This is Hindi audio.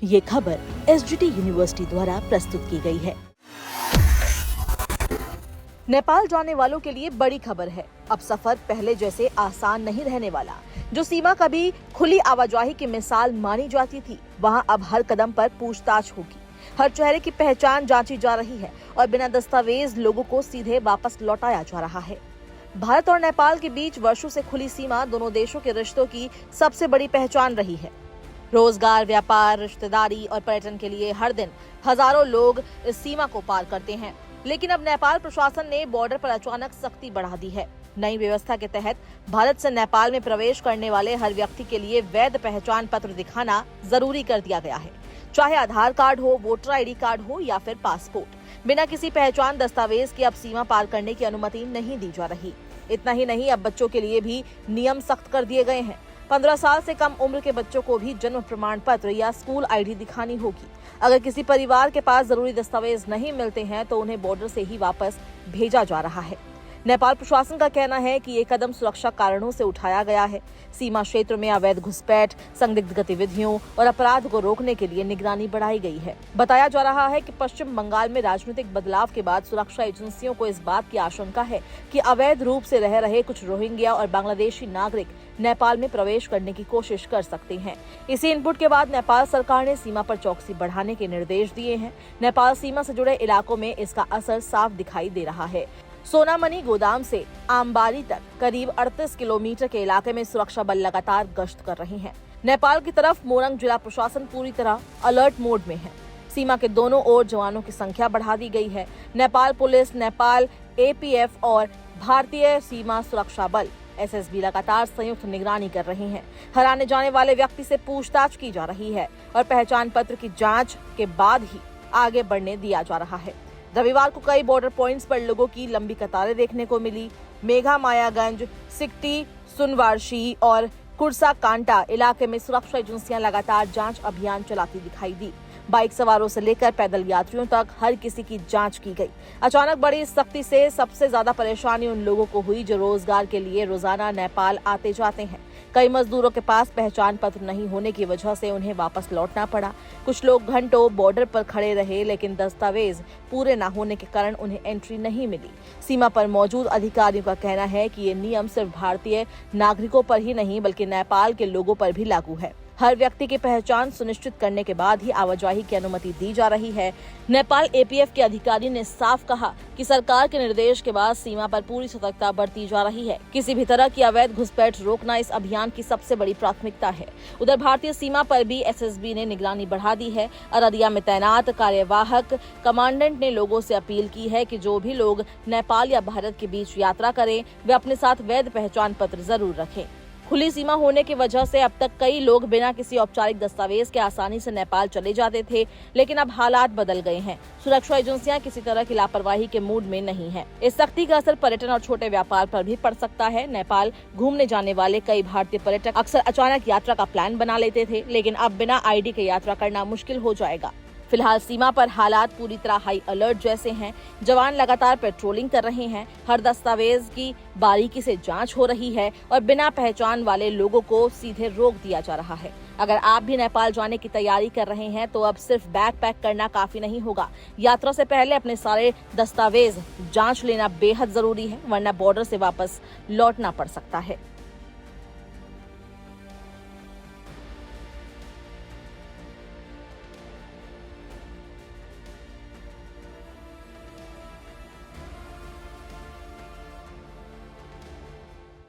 ये खबर एसजीटी यूनिवर्सिटी द्वारा प्रस्तुत की गई है। नेपाल जाने वालों के लिए बड़ी खबर है। अब सफर पहले जैसे आसान नहीं रहने वाला। जो सीमा कभी खुली आवाजाही की मिसाल मानी जाती थी, वहां अब हर कदम पर पूछताछ होगी। हर चेहरे की पहचान जांची जा रही है और बिना दस्तावेज लोगों को सीधे वापस लौटाया जा रहा है। भारत और नेपाल के बीच वर्षों से खुली सीमा दोनों देशों के रिश्तों की सबसे बड़ी पहचान रही है। रोजगार, व्यापार, रिश्तेदारी और पर्यटन के लिए हर दिन हजारों लोग इस सीमा को पार करते हैं। लेकिन अब नेपाल प्रशासन ने बॉर्डर पर अचानक सख्ती बढ़ा दी है। नई व्यवस्था के तहत भारत से नेपाल में प्रवेश करने वाले हर व्यक्ति के लिए वैध पहचान पत्र दिखाना जरूरी कर दिया गया है। चाहे आधार कार्ड हो, वोटर आईडी कार्ड हो या फिर पासपोर्ट, बिना किसी पहचान दस्तावेज के अब सीमा पार करने की अनुमति नहीं दी जा रही। इतना ही नहीं, अब बच्चों के लिए भी नियम सख्त कर दिए गए हैं। 15 साल से कम उम्र के बच्चों को भी जन्म प्रमाण पत्र या स्कूल आईडी दिखानी होगी। अगर किसी परिवार के पास जरूरी दस्तावेज नहीं मिलते हैं तो उन्हें बॉर्डर से ही वापस भेजा जा रहा है। नेपाल प्रशासन का कहना है कि ये कदम सुरक्षा कारणों से उठाया गया है। सीमा क्षेत्र में अवैध घुसपैठ, संदिग्ध गतिविधियों और अपराध को रोकने के लिए निगरानी बढ़ाई गई है। बताया जा रहा है कि पश्चिम बंगाल में राजनीतिक बदलाव के बाद सुरक्षा एजेंसियों को इस बात की आशंका है कि अवैध रूप से रह रहे कुछ रोहिंग्या और बांग्लादेशी नागरिक नेपाल में प्रवेश करने की कोशिश कर सकते हैं। इसी इनपुट के बाद नेपाल सरकार ने सीमा पर चौकसी बढ़ाने के निर्देश दिए हैं। नेपाल सीमा से जुड़े इलाकों में इसका असर साफ दिखाई दे रहा है। सोनामणि गोदाम से आमबारी तक करीब 38 किलोमीटर के इलाके में सुरक्षा बल लगातार गश्त कर रहे हैं। नेपाल की तरफ मोरंग जिला प्रशासन पूरी तरह अलर्ट मोड में है। सीमा के दोनों ओर जवानों की संख्या बढ़ा दी गई है। नेपाल पुलिस, नेपाल एपीएफ और भारतीय सीमा सुरक्षा बल एसएसबी लगातार संयुक्त निगरानी कर रहे हैं। हर आने जाने वाले व्यक्ति से पूछताछ की जा रही है और पहचान पत्र की जांच के बाद ही आगे बढ़ने दिया जा रहा है। रविवार को कई बॉर्डर पॉइंट्स पर लोगों की लंबी कतारें देखने को मिली। मेघा मायागंज, सिकटी, सुनवारशी और कुर्सा कांटा इलाके में सुरक्षा एजेंसियां लगातार जांच अभियान चलाती दिखाई दी। बाइक सवारों से लेकर पैदल यात्रियों तक हर किसी की जांच की गई। अचानक बढ़ी इस सख्ती से सबसे ज्यादा परेशानी उन लोगों को हुई जो रोजगार के लिए रोजाना नेपाल आते जाते हैं। कई मजदूरों के पास पहचान पत्र नहीं होने की वजह से उन्हें वापस लौटना पड़ा। कुछ लोग घंटों बॉर्डर पर खड़े रहे, लेकिन दस्तावेज पूरे न होने के कारण उन्हें एंट्री नहीं मिली। सीमा पर मौजूद अधिकारियों का कहना है कि ये नियम सिर्फ भारतीय नागरिकों पर ही नहीं बल्कि नेपाल के लोगों पर भी लागू है। हर व्यक्ति की पहचान सुनिश्चित करने के बाद ही आवाजाही की अनुमति दी जा रही है। नेपाल एपीएफ के अधिकारी ने साफ कहा कि सरकार के निर्देश के बाद सीमा पर पूरी सतर्कता बरती जा रही है। किसी भी तरह की अवैध घुसपैठ रोकना इस अभियान की सबसे बड़ी प्राथमिकता है। उधर भारतीय सीमा पर भी एसएसबी ने निगरानी बढ़ा दी है। अररिया में तैनात कार्यवाहक कमांडेंट ने लोगों से अपील की है कि जो भी लोग नेपाल या भारत के बीच यात्रा करें वे अपने साथ वैध पहचान पत्र जरूर रखें। खुली सीमा होने की वजह से अब तक कई लोग बिना किसी औपचारिक दस्तावेज के आसानी से नेपाल चले जाते थे, लेकिन अब हालात बदल गए हैं। सुरक्षा एजेंसियां किसी तरह की लापरवाही के मूड में नहीं हैं। इस सख्ती का असर पर्यटन और छोटे व्यापार पर भी पड़ सकता है। नेपाल घूमने जाने वाले कई भारतीय पर्यटक अक्सर अचानक यात्रा का प्लान बना लेते थे, लेकिन अब बिना आईडी के यात्रा करना मुश्किल हो जाएगा। फिलहाल सीमा पर हालात पूरी तरह हाई अलर्ट जैसे हैं। जवान लगातार पेट्रोलिंग कर रहे हैं। हर दस्तावेज की बारीकी से जांच हो रही है और बिना पहचान वाले लोगों को सीधे रोक दिया जा रहा है। अगर आप भी नेपाल जाने की तैयारी कर रहे हैं तो अब सिर्फ बैग पैक करना काफी नहीं होगा। यात्रा से पहले अपने सारे दस्तावेज जांच लेना बेहद जरूरी है, वरना बॉर्डर से वापस लौटना पड़ सकता है।